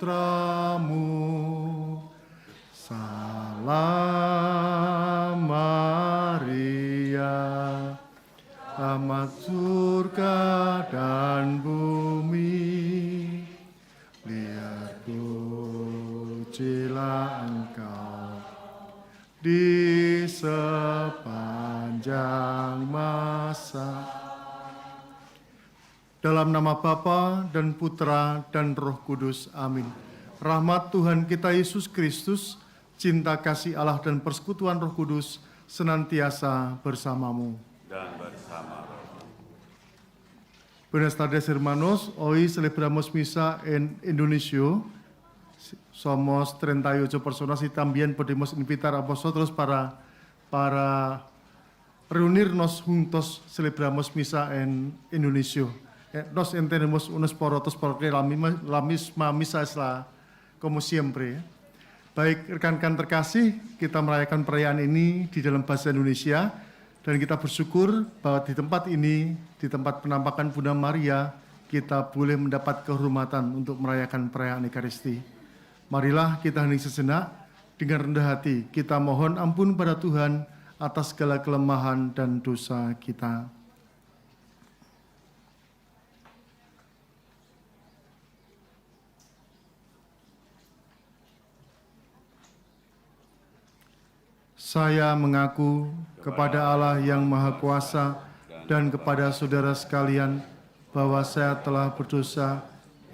putramu. Salam Maria, rahmat surga dan bumi, lihat pujilah Engkau di sepanjang masa. Dalam nama Bapa dan Putra dan Roh Kudus. Amin. Rahmat Tuhan kita Yesus Kristus, cinta kasih Allah dan persekutuan Roh Kudus senantiasa bersamamu. Dan bersama rohmu. Buenas tardes hermanos, hoy celebramos misa en Indonesia. Somos 38 personas y también podemos invitar a vosotros para reunirnos juntos, celebramos misa en Indonesia. Nos entendemos unos por otros porque la misma misa es como siempre. Baik rekan-rekan terkasih, kita merayakan perayaan ini di dalam bahasa Indonesia. Dan kita bersyukur bahwa di tempat ini, di tempat penampakan Bunda Maria, kita boleh mendapat kehormatan untuk merayakan perayaan Ekaristi. Marilah kita hening sejenak, dengan rendah hati kita mohon ampun pada Tuhan atas segala kelemahan dan dosa kita. Saya mengaku kepada Allah yang Maha Kuasa dan kepada saudara sekalian bahwa saya telah berdosa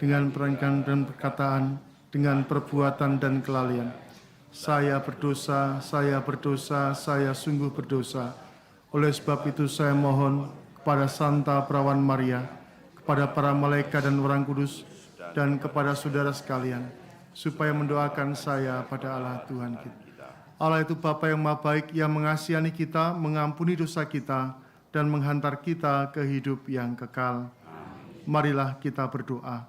dengan pikiran dan perkataan, dengan perbuatan dan kelalaian. Saya berdosa, saya sungguh berdosa. Oleh sebab itu saya mohon kepada Santa Perawan Maria, kepada para malaikat dan orang kudus, dan kepada saudara sekalian, supaya mendoakan saya pada Allah Tuhan kita. Allah itu Bapa yang Maha Baik, yang mengasihani kita, mengampuni dosa kita, dan menghantar kita ke hidup yang kekal. Marilah kita berdoa.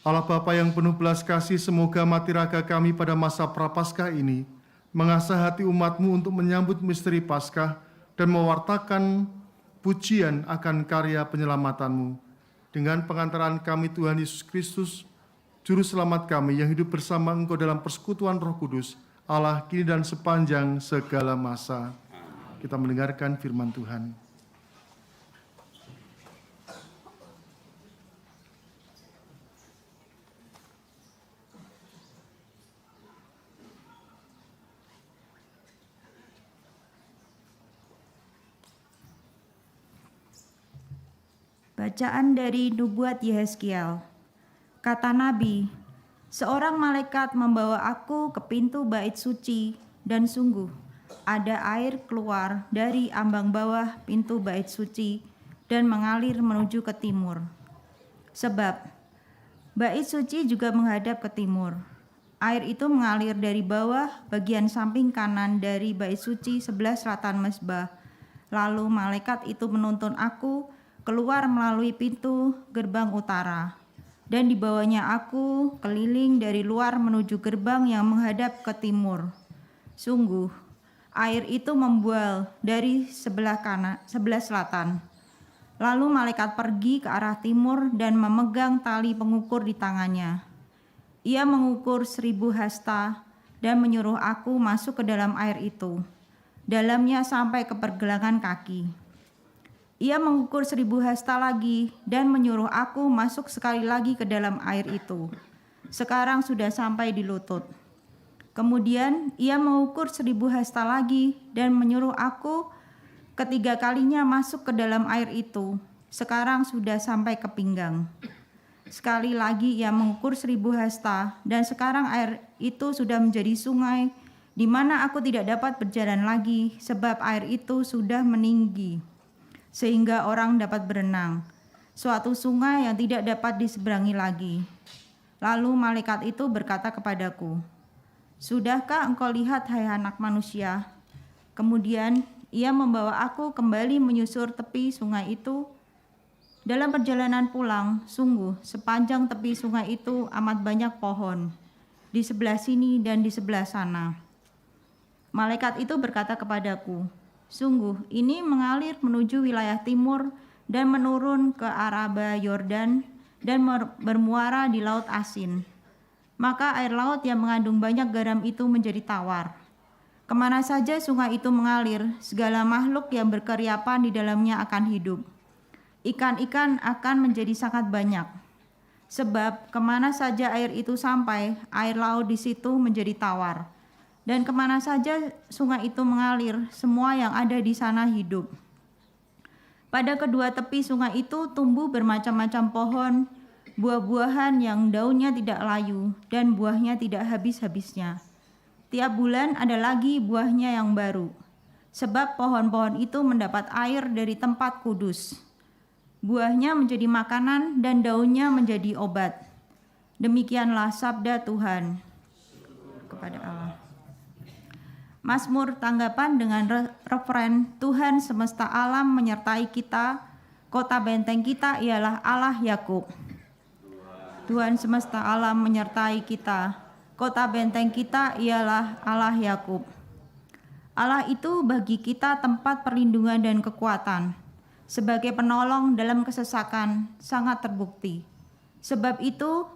Allah Bapa yang penuh belas kasih, semoga mati raga kami pada masa Prapaskah ini mengasah hati umat-Mu untuk menyambut misteri Paskah dan mewartakan pujian akan karya penyelamatanmu. Dengan pengantaran kami Tuhan Yesus Kristus, Juru Selamat kami yang hidup bersama Engkau dalam persekutuan Roh Kudus, Allah kini dan sepanjang segala masa. Kita mendengarkan firman Tuhan. Bacaan dari Nubuat Yehezkiel. Kata Nabi, seorang malaikat membawa aku ke pintu bait suci, dan sungguh ada air keluar dari ambang bawah pintu bait suci dan mengalir menuju ke timur. Sebab bait suci juga menghadap ke timur. Air itu mengalir dari bawah bagian samping kanan dari bait suci sebelah selatan mezbah. Lalu malaikat itu menuntun aku keluar melalui pintu gerbang utara, dan dibawanya aku keliling dari luar menuju gerbang yang menghadap ke timur. Sungguh, air itu membual dari sebelah selatan. Lalu malaikat pergi ke arah timur dan memegang tali pengukur di tangannya. Ia mengukur 1000 hasta dan menyuruh aku masuk ke dalam air itu, dalamnya sampai ke pergelangan kaki. Ia mengukur 1000 hasta lagi dan menyuruh aku masuk sekali lagi ke dalam air itu. Sekarang sudah sampai di lutut. Kemudian ia mengukur 1000 hasta lagi dan menyuruh aku ketiga kalinya masuk ke dalam air itu. Sekarang sudah sampai ke pinggang. Sekali lagi ia mengukur 1000 hasta dan sekarang air itu sudah menjadi sungai di mana aku tidak dapat berjalan lagi sebab air itu sudah meninggi, sehingga orang dapat berenang, suatu sungai yang tidak dapat diseberangi lagi. Lalu malaikat itu berkata kepadaku, "Sudahkah engkau lihat, hai anak manusia?" Kemudian ia membawa aku kembali menyusur tepi sungai itu. Dalam perjalanan pulang, sungguh sepanjang tepi sungai itu amat banyak pohon, di sebelah sini dan di sebelah sana. Malaikat itu berkata kepadaku, sungguh ini mengalir menuju wilayah timur dan menurun ke Araba Yordan dan bermuara di Laut Asin. Maka air laut yang mengandung banyak garam itu menjadi tawar. Kemana saja sungai itu mengalir, segala makhluk yang berkeriapan di dalamnya akan hidup. Ikan-ikan akan menjadi sangat banyak. Sebab kemana saja air itu sampai, air laut di situ menjadi tawar. Dan kemana saja sungai itu mengalir, semua yang ada di sana hidup. Pada kedua tepi sungai itu tumbuh bermacam-macam pohon, buah-buahan yang daunnya tidak layu dan buahnya tidak habis-habisnya. Tiap bulan ada lagi buahnya yang baru, sebab pohon-pohon itu mendapat air dari tempat kudus. Buahnya menjadi makanan dan daunnya menjadi obat. Demikianlah sabda Tuhan. Kepada Allah. Mazmur tanggapan dengan referen, Tuhan semesta alam menyertai kita, kota benteng kita ialah Allah Yakub. Tuhan semesta alam menyertai kita, kota benteng kita ialah Allah Yakub. Allah itu bagi kita tempat perlindungan dan kekuatan, sebagai penolong dalam kesesakan sangat terbukti. Sebab itu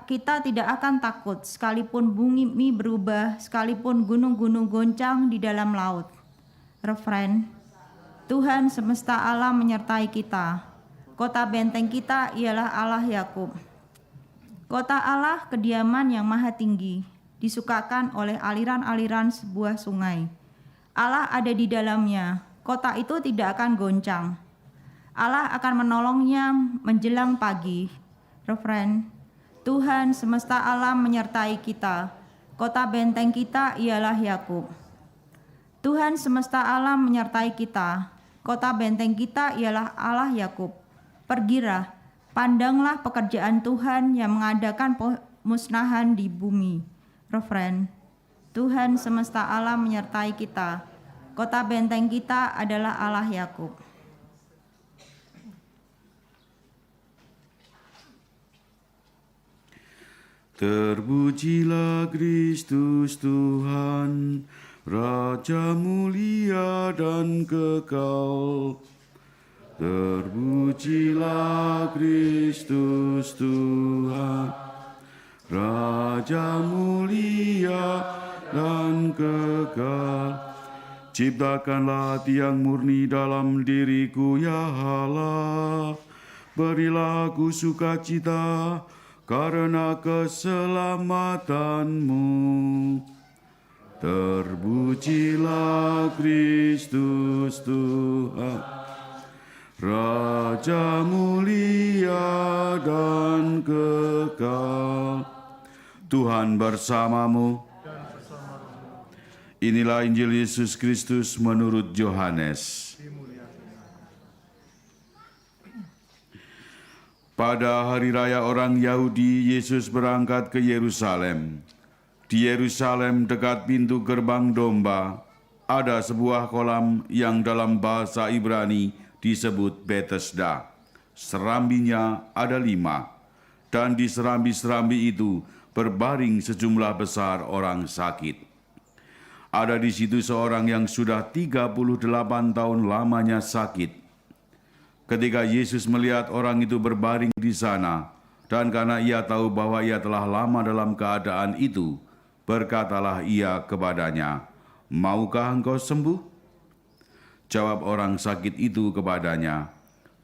kita tidak akan takut sekalipun bumi berubah, sekalipun gunung-gunung goncang di dalam laut. Referen, Tuhan semesta alam menyertai kita. Kota benteng kita ialah Allah Yakub. Kota Allah kediaman yang maha tinggi, disukakan oleh aliran-aliran sebuah sungai. Allah ada di dalamnya, kota itu tidak akan goncang. Allah akan menolongnya menjelang pagi. Referen, Tuhan semesta alam menyertai kita, kota benteng kita ialah Yakub. Tuhan semesta alam menyertai kita, kota benteng kita ialah Allah Yakub. Pergilah, pandanglah pekerjaan Tuhan yang mengadakan pemusnahan di bumi. Referen, Tuhan semesta alam menyertai kita, kota benteng kita adalah Allah Yakub. Terpujilah Kristus Tuhan, Raja mulia dan kekal. Terpujilah Kristus Tuhan, Raja mulia dan kekal. Ciptakanlah tiang murni dalam diriku, ya Allah. Berilah aku sukacita karena keselamatanmu. Terpujilah Kristus Tuhan, Raja mulia dan kekal. Tuhan bersamamu. Inilah Injil Yesus Kristus menurut Yohanes. Pada hari raya orang Yahudi, Yesus berangkat ke Yerusalem. Di Yerusalem dekat pintu gerbang domba, ada sebuah kolam yang dalam bahasa Ibrani disebut Betesda. Serambinya ada 5, dan di serambi-serambi itu berbaring sejumlah besar orang sakit. Ada di situ seorang yang sudah 38 tahun lamanya sakit. Ketika Yesus melihat orang itu berbaring di sana, dan karena ia tahu bahwa ia telah lama dalam keadaan itu, berkatalah ia kepadanya, "Maukah engkau sembuh?" Jawab orang sakit itu kepadanya,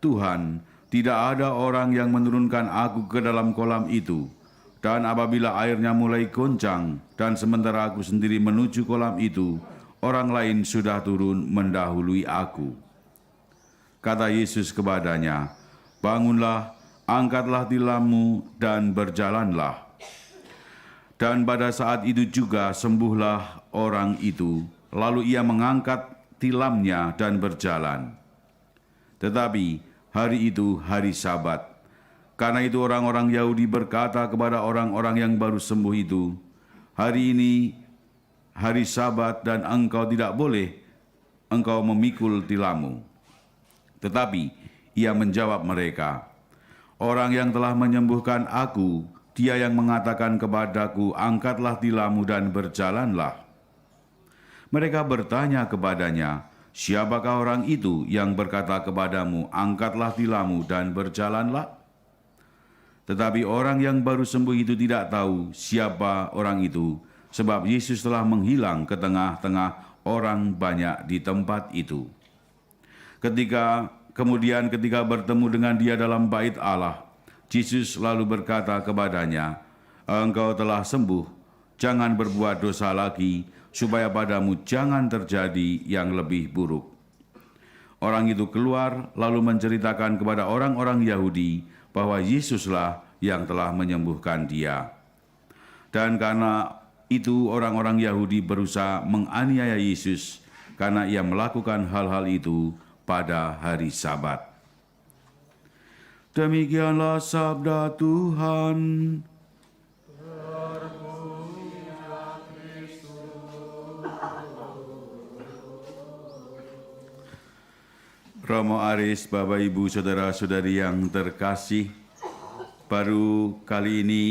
"Tuhan, tidak ada orang yang menurunkan aku ke dalam kolam itu, dan apabila airnya mulai goncang, dan sementara aku sendiri menuju kolam itu, orang lain sudah turun mendahului aku." Kata Yesus kepadanya, "Bangunlah, angkatlah tilammu, dan berjalanlah." Dan pada saat itu juga sembuhlah orang itu, lalu ia mengangkat tilamnya dan berjalan. Tetapi hari itu hari Sabat. Karena itu orang-orang Yahudi berkata kepada orang-orang yang baru sembuh itu, "Hari ini hari Sabat dan engkau tidak boleh engkau memikul tilammu." Tetapi ia menjawab mereka, "Orang yang telah menyembuhkan aku, dia yang mengatakan kepadaku, angkatlah tilammu dan berjalanlah." Mereka bertanya kepadanya, "Siapakah orang itu yang berkata kepadamu, angkatlah tilammu dan berjalanlah?" Tetapi orang yang baru sembuh itu tidak tahu siapa orang itu, sebab Yesus telah menghilang ke tengah-tengah orang banyak di tempat itu. Ketika bertemu dengan dia dalam bait Allah, Yesus lalu berkata kepadanya, "Engkau telah sembuh, jangan berbuat dosa lagi, supaya padamu jangan terjadi yang lebih buruk." Orang itu keluar lalu menceritakan kepada orang-orang Yahudi bahwa Yesuslah yang telah menyembuhkan dia. Dan karena itu orang-orang Yahudi berusaha menganiaya Yesus karena ia melakukan hal-hal itu pada hari Sabat. Demikianlah sabda Tuhan. Romo Aris, Bapak Ibu, Saudara-saudari yang terkasih, baru kali ini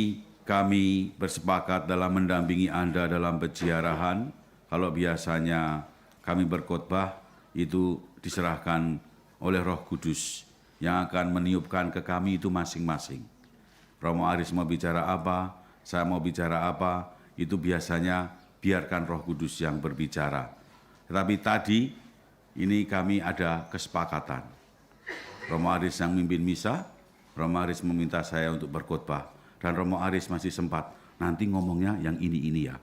kami bersepakat dalam mendampingi Anda dalam peziarahan. Kalau biasanya kami berkhotbah, itu diserahkan oleh Roh Kudus yang akan meniupkan ke kami itu masing-masing. Romo Aris mau bicara apa, saya mau bicara apa, itu biasanya biarkan Roh Kudus yang berbicara. Tetapi tadi ini kami ada kesepakatan. Romo Aris yang mimpin misa, Romo Aris meminta saya untuk berkhotbah, dan Romo Aris masih sempat, nanti ngomongnya yang ini ya.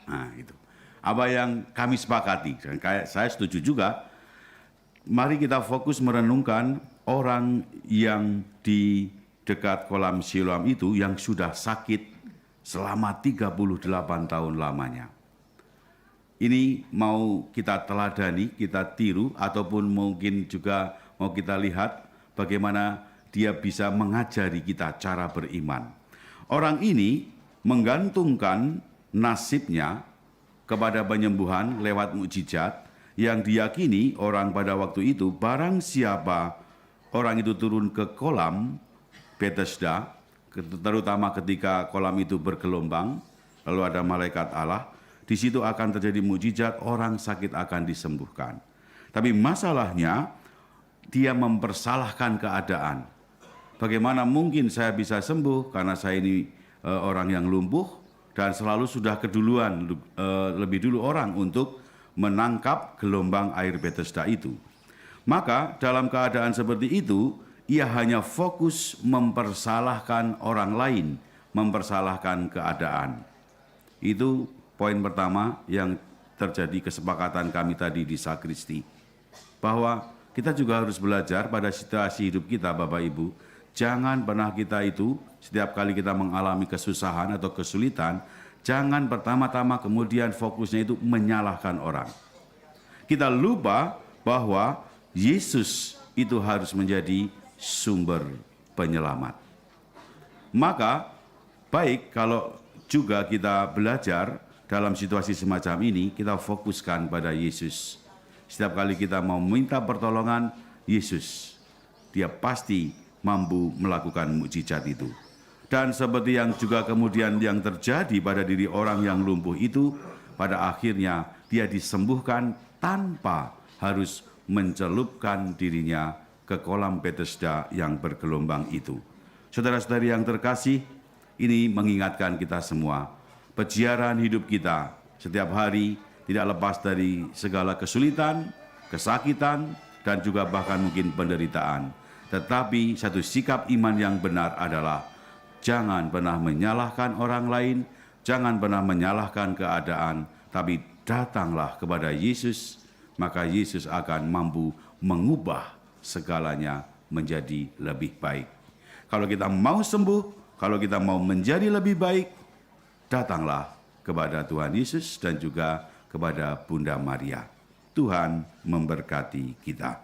Nah itu. Apa yang kami sepakati, dan saya setuju juga, mari kita fokus merenungkan orang yang di dekat kolam Siloam itu yang sudah sakit selama 38 tahun lamanya. Ini mau kita teladani, kita tiru, ataupun mungkin juga mau kita lihat bagaimana dia bisa mengajari kita cara beriman. Orang ini menggantungkan nasibnya kepada penyembuhan lewat mukjizat yang diyakini orang pada waktu itu, barang siapa orang itu turun ke kolam Bethesda, terutama ketika kolam itu bergelombang, lalu ada malaikat Allah, di situ akan terjadi mukjizat, orang sakit akan disembuhkan. Tapi masalahnya, dia mempersalahkan keadaan. Bagaimana mungkin saya bisa sembuh karena saya ini orang yang lumpuh dan selalu sudah keduluan, lebih dulu orang untuk menangkap gelombang air Bethesda itu. Maka dalam keadaan seperti itu, ia hanya fokus mempersalahkan orang lain, mempersalahkan keadaan. Itu poin pertama yang terjadi kesepakatan kami tadi di sakristi. Bahwa kita juga harus belajar pada situasi hidup kita, Bapak Ibu. Jangan pernah kita itu, setiap kali kita mengalami kesusahan atau kesulitan, jangan pertama-tama kemudian fokusnya itu menyalahkan orang. Kita lupa bahwa Yesus itu harus menjadi sumber penyelamat. Maka baik kalau juga kita belajar dalam situasi semacam ini, kita fokuskan pada Yesus. Setiap kali kita mau minta pertolongan, Yesus, dia pasti mampu melakukan mukjizat itu. Dan seperti yang juga kemudian yang terjadi pada diri orang yang lumpuh itu, pada akhirnya dia disembuhkan tanpa harus mencelupkan dirinya ke kolam Bethesda yang bergelombang itu. Saudara-saudari yang terkasih, ini mengingatkan kita semua, peziarahan hidup kita setiap hari tidak lepas dari segala kesulitan, kesakitan, dan juga bahkan mungkin penderitaan. Tetapi satu sikap iman yang benar adalah jangan pernah menyalahkan orang lain, jangan pernah menyalahkan keadaan, tapi datanglah kepada Yesus, maka Yesus akan mampu mengubah segalanya menjadi lebih baik. Kalau kita mau sembuh, kalau kita mau menjadi lebih baik, datanglah kepada Tuhan Yesus dan juga kepada Bunda Maria. Tuhan memberkati kita.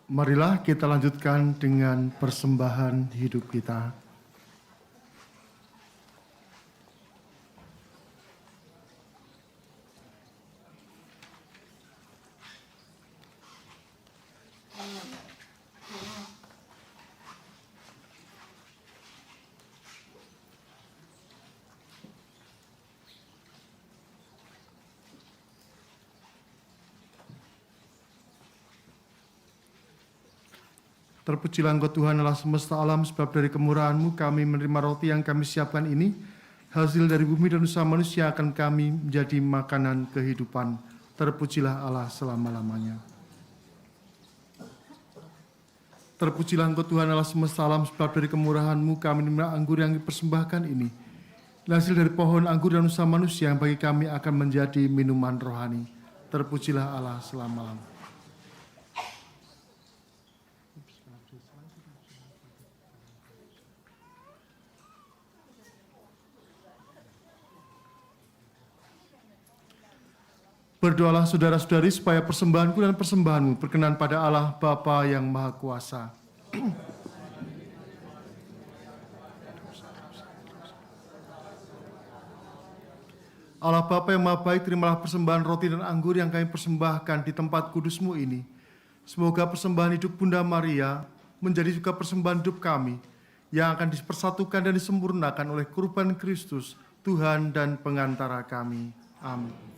Marilah kita lanjutkan dengan persembahan hidup kita. Terpujilah Engkau Tuhan Allah semesta alam, sebab dari kemurahan-Mu kami menerima roti yang kami siapkan ini, hasil dari bumi dan usaha manusia akan kami menjadi makanan kehidupan. Terpujilah Allah selama-lamanya. Terpujilah Engkau Tuhan Allah semesta alam, sebab dari kemurahan-Mu kami menerima anggur yang dipersembahkan ini, hasil dari pohon anggur dan usaha manusia yang bagi kami akan menjadi minuman rohani. Terpujilah Allah selama-lamanya. Berdoalah saudara-saudari supaya persembahanku dan persembahanmu berkenan pada Allah Bapa yang Maha Kuasa. Allah Bapa yang Maha Baik, terimalah persembahan roti dan anggur yang kami persembahkan di tempat kudus-Mu ini. Semoga persembahan hidup Bunda Maria menjadi juga persembahan hidup kami yang akan dipersatukan dan disempurnakan oleh kurban Kristus, Tuhan dan pengantara kami. Amin.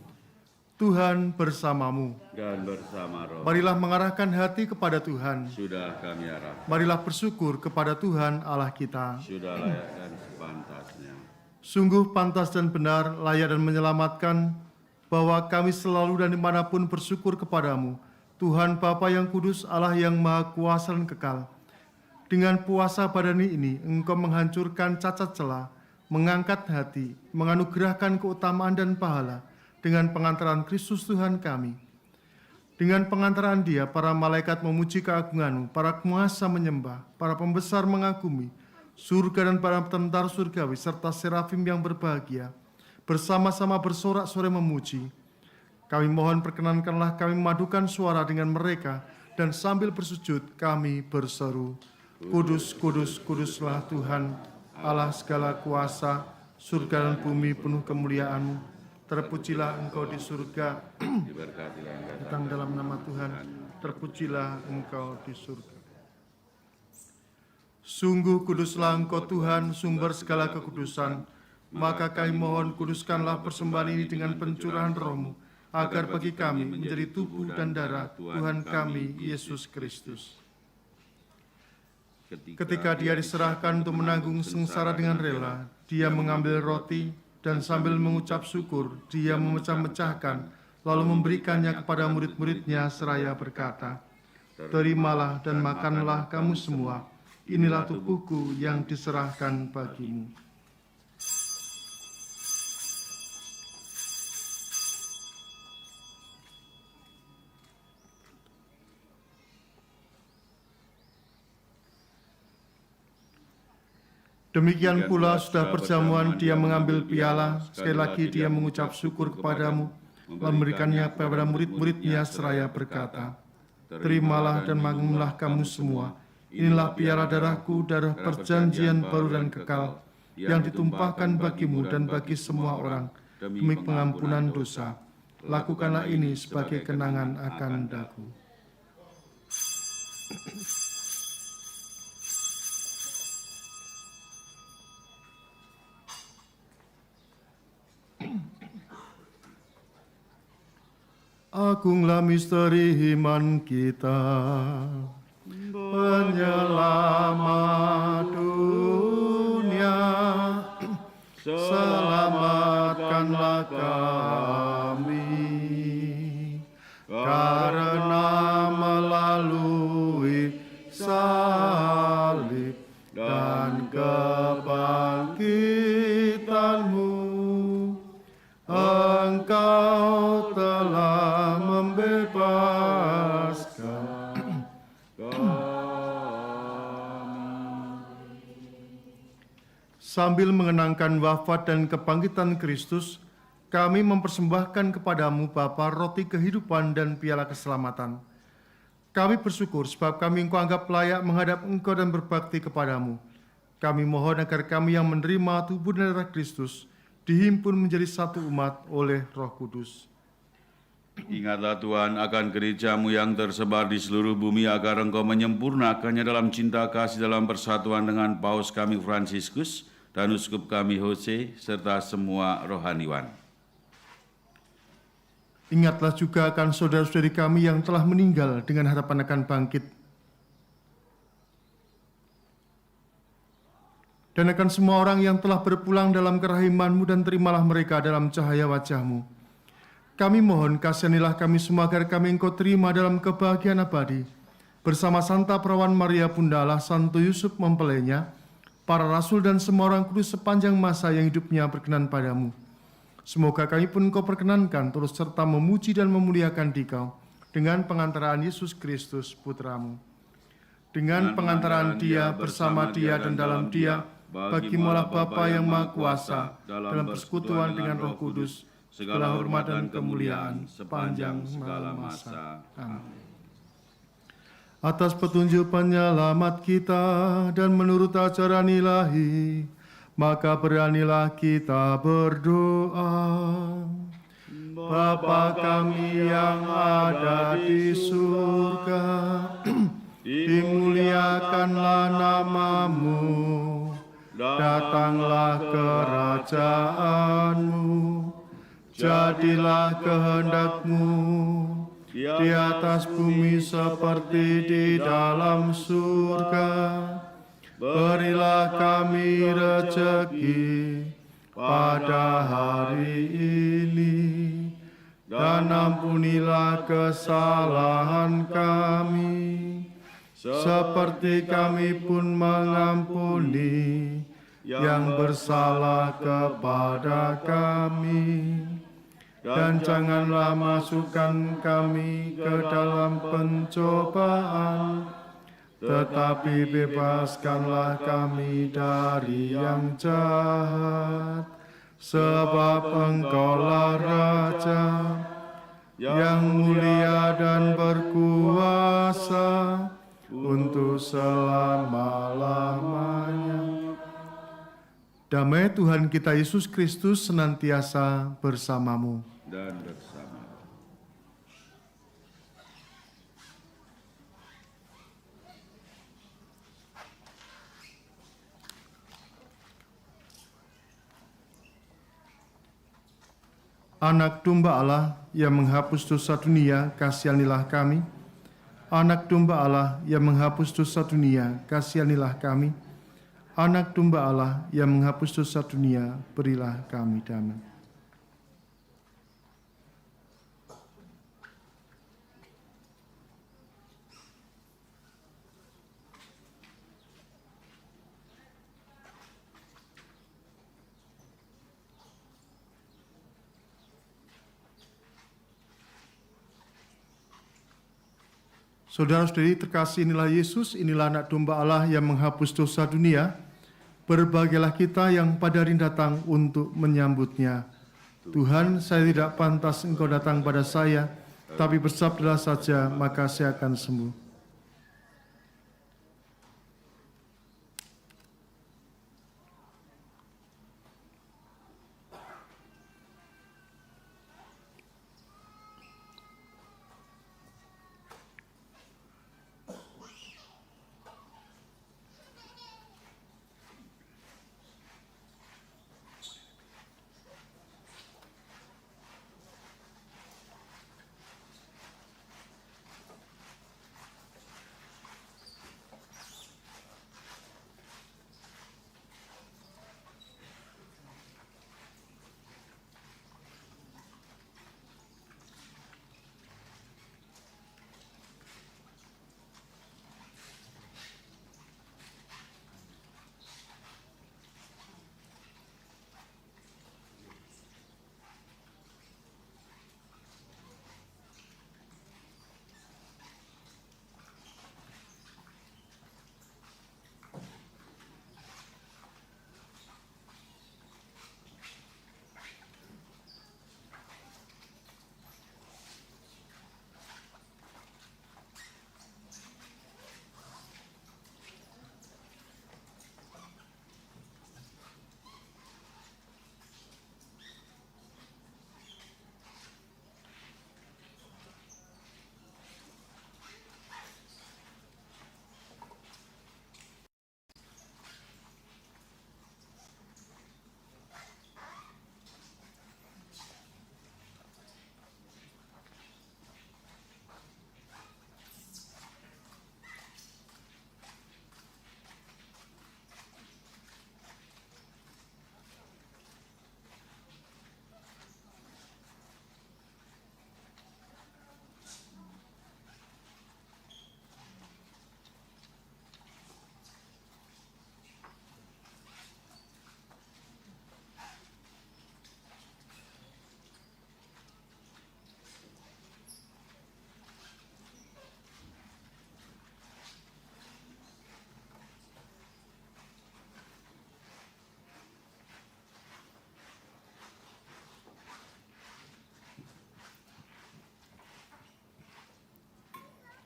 Tuhan bersamamu. Dan bersama roh. Marilah mengarahkan hati kepada Tuhan. Sudah kami arahkan. Marilah bersyukur kepada Tuhan Allah kita. Sudah layak dan sepantasnya. Sungguh pantas dan benar, layak dan menyelamatkan, bahwa kami selalu dan dimanapun bersyukur kepadamu, Tuhan Bapa yang kudus, Allah yang Maha Kuasa dan kekal. Dengan puasa badani ini, Engkau menghancurkan cacat celah, mengangkat hati, menganugerahkan keutamaan dan pahala, dengan pengantaran Kristus Tuhan kami. Dengan pengantaran Dia, para malaikat memuji keagungan-Mu, para penguasa menyembah, para pembesar mengagumi, surga dan para tentara surgawi, serta serafim yang berbahagia, bersama-sama bersorak-sorai memuji. Kami mohon perkenankanlah kami memadukan suara dengan mereka, dan sambil bersujud kami berseru, Kudus, kudus, kuduslah Tuhan, Allah segala kuasa, surga dan bumi penuh kemuliaan-Mu. Terpujilah Engkau di surga, datang dalam nama Tuhan, terpujilah Engkau di surga. Sungguh kuduslah Engkau Tuhan, sumber segala kekudusan, maka kami mohon kuduskanlah persembahan ini dengan pencurahan Roh-Mu, agar bagi kami menjadi tubuh dan darah Tuhan kami, Yesus Kristus. Ketika Dia diserahkan untuk menanggung sengsara dengan rela, Dia mengambil roti, dan sambil mengucap syukur, Dia memecah-mecahkan, lalu memberikannya kepada murid-murid-Nya seraya berkata, Terimalah dan makanlah kamu semua, inilah tubuhku yang diserahkan bagimu. Demikian pula sudah perjamuan Dia mengambil piala, sekali lagi Dia mengucap syukur kepadamu, lalu memberikannya kepada murid-murid-Nya seraya berkata, Terimalah dan makanlah kamu semua, inilah piala darahku, darah perjanjian baru dan kekal, yang ditumpahkan bagimu dan bagi semua orang, demi pengampunan dosa. Lakukanlah ini sebagai kenangan akan daku. Agunglah misteri iman kita, penyelamat dunia, selamatkanlah kami, karena melalui salib dan kebangkitan-Mu, Engkau telah membebaskan Sambil mengenangkan wafat dan kebangkitan Kristus, kami mempersembahkan kepadamu Bapa roti kehidupan dan piala keselamatan. Kami bersyukur sebab kami Engkau anggap layak menghadap Engkau dan berbakti kepadamu. Kami mohon agar kami yang menerima tubuh dan darah Kristus dihimpun menjadi satu umat oleh Roh Kudus. Ingatlah Tuhan akan gerejamu yang tersebar di seluruh bumi agar Engkau menyempurnakannya dalam cinta kasih dalam persatuan dengan Paus kami Fransiskus dan Uskup kami Jose serta semua rohaniwan. Ingatlah juga akan saudara-saudari kami yang telah meninggal dengan harapan akan bangkit. Dan akan semua orang yang telah berpulang dalam kerahiman-Mu dan terimalah mereka dalam cahaya wajah-Mu. Kami mohon kasihanilah kami semua agar kami Engkau terima dalam kebahagiaan abadi. Bersama Santa Perawan Maria Bunda Allah, Santo Yusuf mempelainya, para rasul dan semua orang kudus sepanjang masa yang hidupnya berkenan padamu. Semoga kami pun Engkau perkenankan terus serta memuji dan memuliakan Dikau dengan pengantaraan Yesus Kristus Putra-Mu. Dengan pengantaraan Dia, bersama Dia dan dalam Dia, bagimulah Bapa yang Maha Kuasa, dalam persekutuan dengan Roh Kudus, segala hormat dan kemuliaan sepanjang segala masa. Amin. Atas petunjuk penyelamat kita dan menurut ajaran ilahi, maka beranilah kita berdoa. Bapa kami yang ada di surga, dimuliakanlah nama-Mu, datanglah kerajaan-Mu, jadilah kehendak-Mu di atas bumi seperti di dalam surga. Berilah kami rejeki pada hari ini, dan ampunilah kesalahan kami, seperti kami pun mengampuni yang bersalah kepada kami. Dan janganlah masukkan kami ke dalam pencobaan, tetapi bebaskanlah kami dari yang jahat. Sebab Engkaulah Raja yang mulia dan berkuasa untuk selama-lamanya. Damai Tuhan kita Yesus Kristus senantiasa bersamamu. Dan bersama. Anak domba Allah yang menghapus dosa dunia, kasihanilah kami. Anak domba Allah yang menghapus dosa dunia, kasihanilah kami. Anak domba Allah yang menghapus dosa dunia, berilah kami damai. Saudara-saudari terkasih, inilah Yesus, inilah anak domba Allah yang menghapus dosa dunia. Berbahagialah kita yang pada hari datang untuk menyambutnya. Tuhan, saya tidak pantas Engkau datang pada saya, tapi bersabdalah saja, maka saya akan sembuh.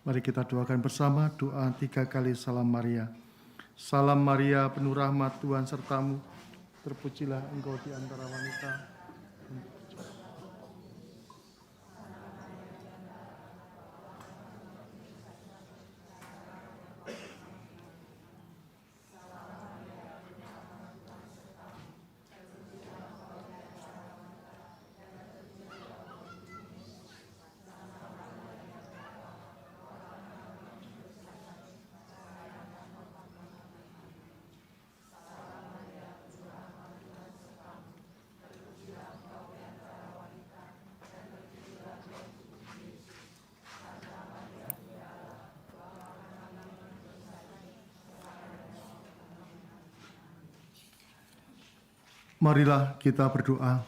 Mari kita doakan bersama doa 3 kali Salam Maria. Salam Maria, penuh rahmat, Tuhan sertamu. Terpujilah engkau di antara wanita. Marilah kita berdoa.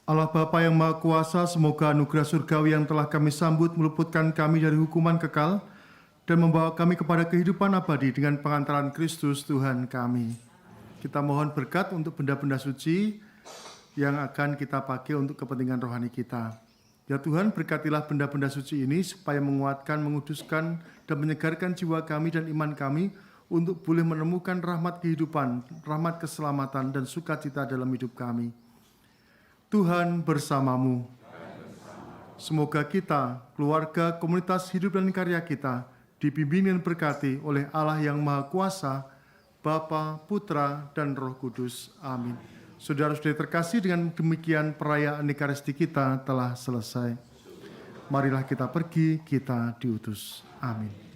Allah Bapa yang Maha Kuasa, semoga anugerah surgawi yang telah kami sambut meluputkan kami dari hukuman kekal dan membawa kami kepada kehidupan abadi dengan pengantaran Kristus Tuhan kami. Kita mohon berkat untuk benda-benda suci yang akan kita pakai untuk kepentingan rohani kita. Ya Tuhan, berkatilah benda-benda suci ini supaya menguatkan, menguduskan, dan menyegarkan jiwa kami dan iman kami untuk boleh menemukan rahmat kehidupan, rahmat keselamatan, dan sukacita dalam hidup kami. Tuhan bersamamu. Semoga kita, keluarga, komunitas hidup dan karya kita, dibimbing dan berkati oleh Allah yang Maha Kuasa, Bapa, Putra, dan Roh Kudus. Amin. Saudara-saudari terkasih, dengan demikian perayaan Ekaristi kita telah selesai. Marilah kita pergi, kita diutus. Amin.